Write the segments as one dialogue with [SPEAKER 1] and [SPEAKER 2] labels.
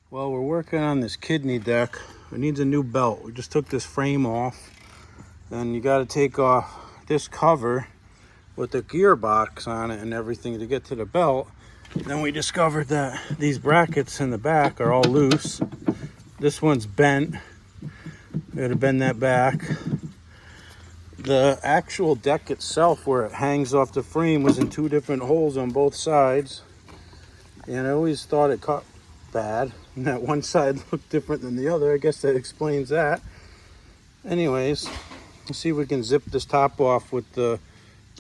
[SPEAKER 1] Well, we're working on this kidney deck. It needs a new belt. We just took this frame off. And you got to take off this cover with the gearbox on it and everything to get to the belt. Then we discovered that these brackets in the back are all loose. This one's bent. We got to bend that back. The actual deck itself, where it hangs off the frame, was in two different holes on both sides. And I always thought it cut bad, and that one side looked different than the other. I guess that explains that. Anyways, let's see if we can zip this top off with the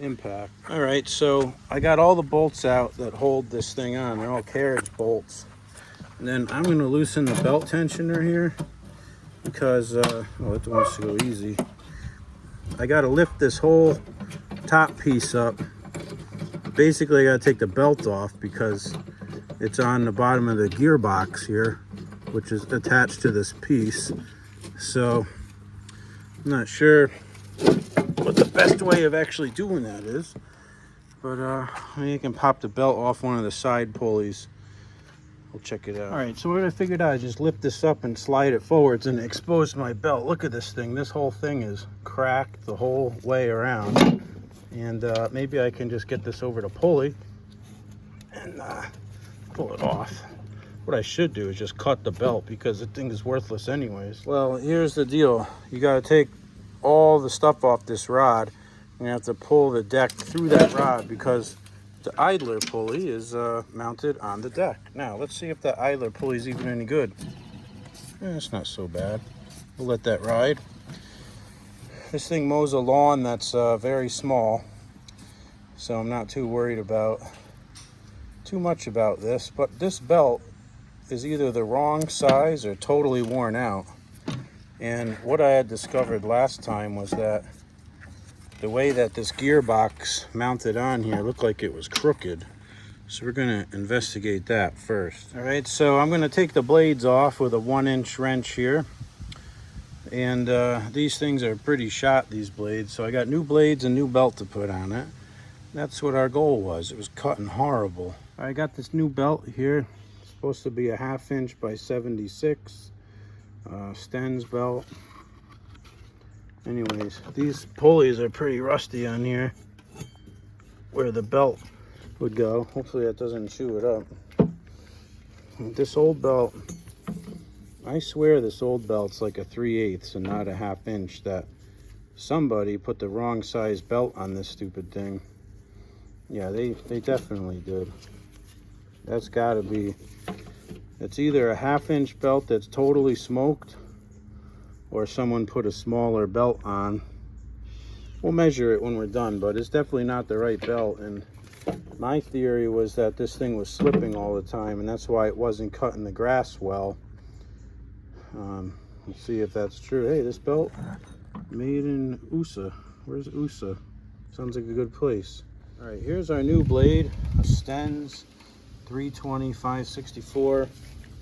[SPEAKER 1] impact. All right, so I got all the bolts out that hold this thing on. They're all carriage bolts. And then I'm going to loosen the belt tensioner here because, it wants to go easy. I got to lift this whole top piece up. Basically, I got to take the belt off because it's on the bottom of the gearbox here, which is attached to this piece. So I'm not sure what the best way of actually doing that is, but you can pop the belt off one of the side pulleys. We'll check it out. All right, so what I figured out is just lift this up and slide it forwards and expose my belt. Look at this thing. This whole thing is cracked the whole way around. And maybe I can just get this over the pulley and pull it off. What I should do is just cut the belt because the thing is worthless anyways. Well, here's the deal. You got to take all the stuff off this rod. You have to pull the deck through that rod because the idler pulley is mounted on the deck. Now, let's see if that idler pulley is even any good. It's not so bad. We'll let that ride. This thing mows a lawn that's very small, so I'm not too worried about too much about this. But this belt is either the wrong size or totally worn out. And what I had discovered last time was that the way that this gearbox mounted on here looked like it was crooked. So we're going to investigate that first. All right, so I'm going to take the blades off with a 1-inch wrench here. And these things are pretty shot, these blades. So I got new blades and new belt to put on it. That's what our goal was. It was cutting horrible. I got this new belt here. It's supposed to be a 1/2 inch by 76 Sten's belt. Anyways, these pulleys are pretty rusty on here where the belt would go. Hopefully that doesn't chew it up. This old belt, I swear this old belt's like a 3/8 and not a 1/2 inch. That somebody put the wrong size belt on this stupid thing. Yeah, they definitely did. That's gotta be, it's either a 1/2 inch belt that's totally smoked or someone put a smaller belt on. We'll measure it when we're done, but it's definitely not the right belt. And my theory was that this thing was slipping all the time, and that's why it wasn't cutting the grass well. Let's see if that's true. Hey, this belt made in USA. Where's USA? Sounds like a good place. All right, here's our new blade, a Sten's 320 564.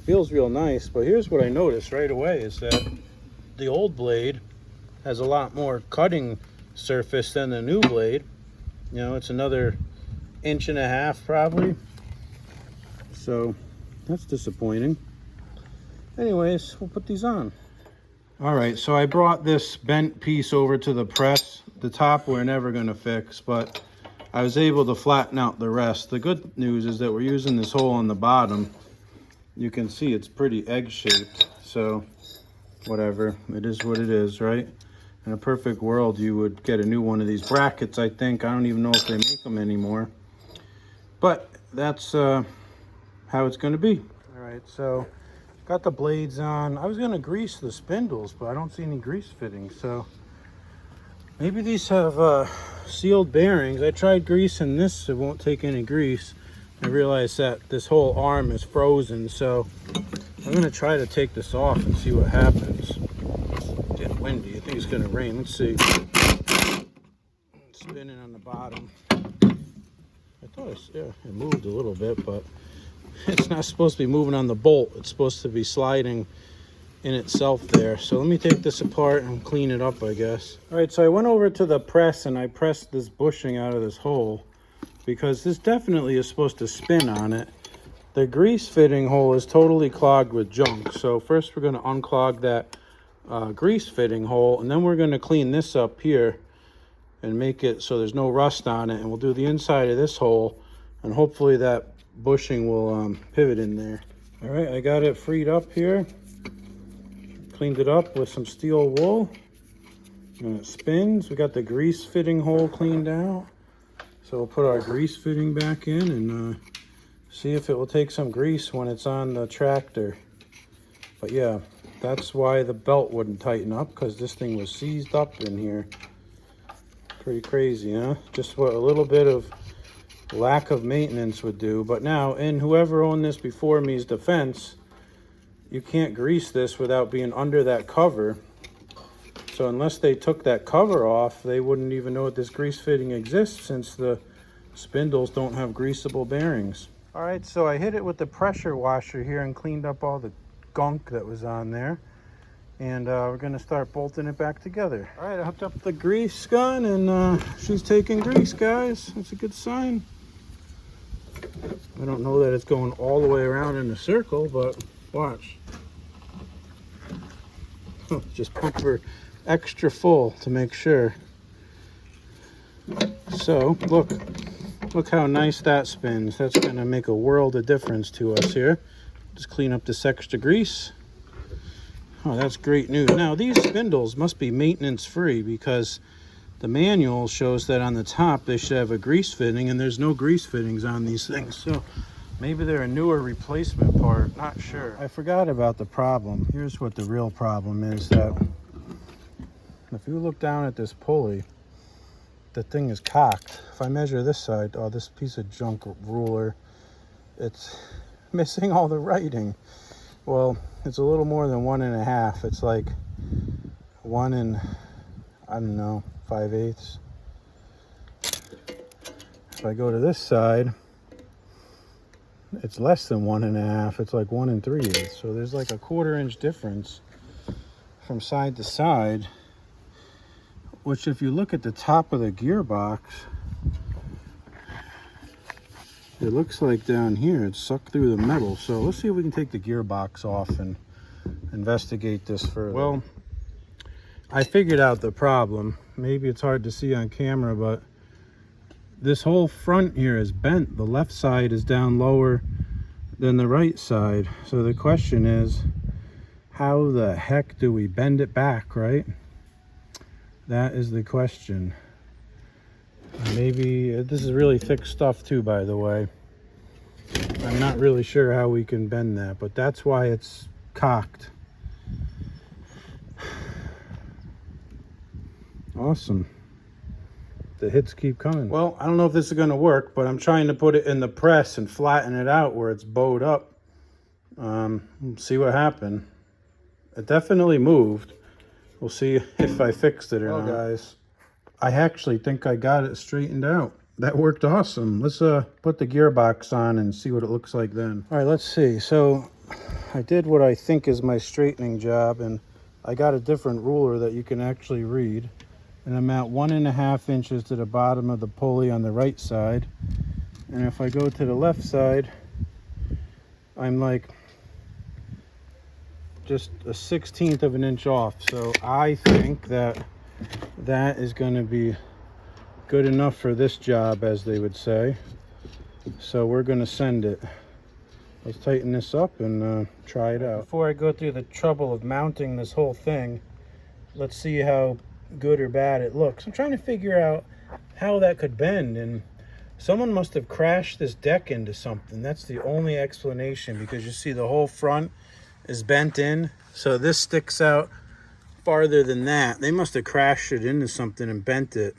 [SPEAKER 1] Feels real nice, but here's what I noticed right away is that the old blade has a lot more cutting surface than the new blade. You know, it's another 1.5 inches probably. So that's disappointing. Anyways, we'll put these on. All right, so I brought this bent piece over to the press. The top we're never gonna fix, but I was able to flatten out the rest. The good news is that we're using this hole on the bottom. You can see it's pretty egg-shaped, so whatever, it is what it is, right? In a perfect world, you would get a new one of these brackets, I think. I don't even know if they make them anymore. But that's how it's gonna be. All right, so got the blades on. I was gonna grease the spindles, but I don't see any grease fittings, so maybe these have sealed bearings. I tried greasing this, it won't take any grease. I realized that this whole arm is frozen, so I'm gonna try to take this off and see what happens. It's getting windy. I think it's gonna rain. Let's see. It's spinning on the bottom. I thought it moved a little bit, but it's not supposed to be moving on the bolt. It's supposed to be sliding in itself there. So let me take this apart and clean it up, I guess. All right, so I went over to the press and I pressed this bushing out of this hole because this definitely is supposed to spin on it. The grease fitting hole is totally clogged with junk. So first we're going to unclog that grease fitting hole, and then we're going to clean this up here and make it so there's no rust on it. And we'll do the inside of this hole, and hopefully that bushing will pivot in there. All right, I got it freed up here. Cleaned it up with some steel wool. And it spins. We got the grease fitting hole cleaned out. So we'll put our grease fitting back in and see if it will take some grease when it's on the tractor. But yeah, that's why the belt wouldn't tighten up, because this thing was seized up in here. Pretty crazy, huh? Just what a little bit of lack of maintenance would do. But now, in whoever owned this before me's defense, you can't grease this without being under that cover. So unless they took that cover off, they wouldn't even know that this grease fitting exists, since the spindles don't have greasable bearings. All right, so I hit it with the pressure washer here and cleaned up all the gunk that was on there. And we're gonna start bolting it back together. All right, I hooked up the grease gun, and she's taking grease, guys. That's a good sign. I don't know that it's going all the way around in a circle, but watch. Just pump her extra full to make sure. So look how nice that spins. That's gonna make a world of difference to us here. Just clean up this extra grease. Oh, that's great news. Now these spindles must be maintenance free, because the manual shows that on the top they should have a grease fitting, and there's no grease fittings on these things. So maybe they're a newer replacement part, not sure. I forgot about the problem. Here's what the real problem is, that if you look down at this pulley, the thing is cocked. If I measure this side, oh, this piece of junk ruler, it's missing all the writing. Well, it's a little more than 1.5. It's like 1 and, I don't know, 5/8. If I go to this side, it's less than 1.5. It's like 1 3/8. So there's like a 1/4 inch difference from side to side, which if you look at the top of the gearbox, it looks like down here it's sucked through the metal. So let's see if we can take the gearbox off and investigate this further. Well, I figured out the problem. Maybe it's hard to see on camera, but this whole front here is bent. The left side is down lower than the right side. So the question is, how the heck do we bend it back, right? That is the question. Maybe this is really thick stuff too, by the way. I'm not really sure how we can bend that, but that's why it's cocked. Awesome. The hits keep coming. Well, I don't know if this is going to work, but I'm trying to put it in the press and flatten it out where it's bowed up. See what happened. It definitely moved. We'll see if I fixed it or not. Guys, I actually think I got it straightened out. That worked awesome. Let's put the gearbox on and see what it looks like then. All right, let's see. So I did what I think is my straightening job, and I got a different ruler that you can actually read. And I'm at 1.5 inches to the bottom of the pulley on the right side. And if I go to the left side, I'm like just a 1/16 of an inch off. So I think that that is going to be good enough for this job, as they would say. So we're going to send it. Let's tighten this up and try it out. Before I go through the trouble of mounting this whole thing, let's see how good or bad it looks. I'm trying to figure out how that could bend, and someone must have crashed this deck into something. That's the only explanation, because you see the whole front is bent in, so this sticks out farther than that. They must have crashed it into something and bent it.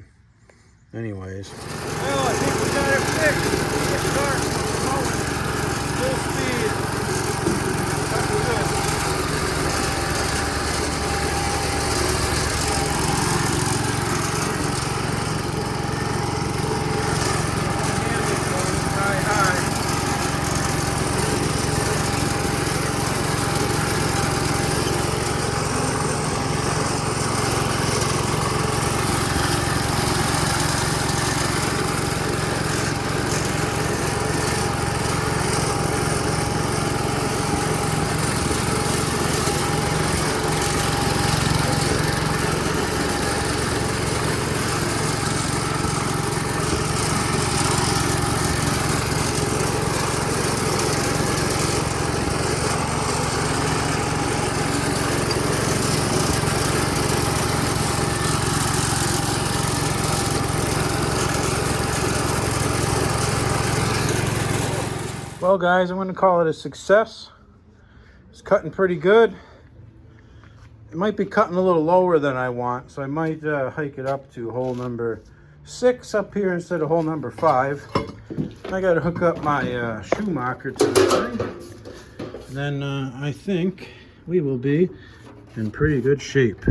[SPEAKER 1] Anyways, well, I think we got it fixed. Let's start going full speed. That's good. Well, guys, I'm going to call it a success. It's cutting pretty good. It might be cutting a little lower than I want, so I might hike it up to hole number 6 up here instead of hole number 5. I got to hook up my Schumacher to the thing. Then I think we will be in pretty good shape.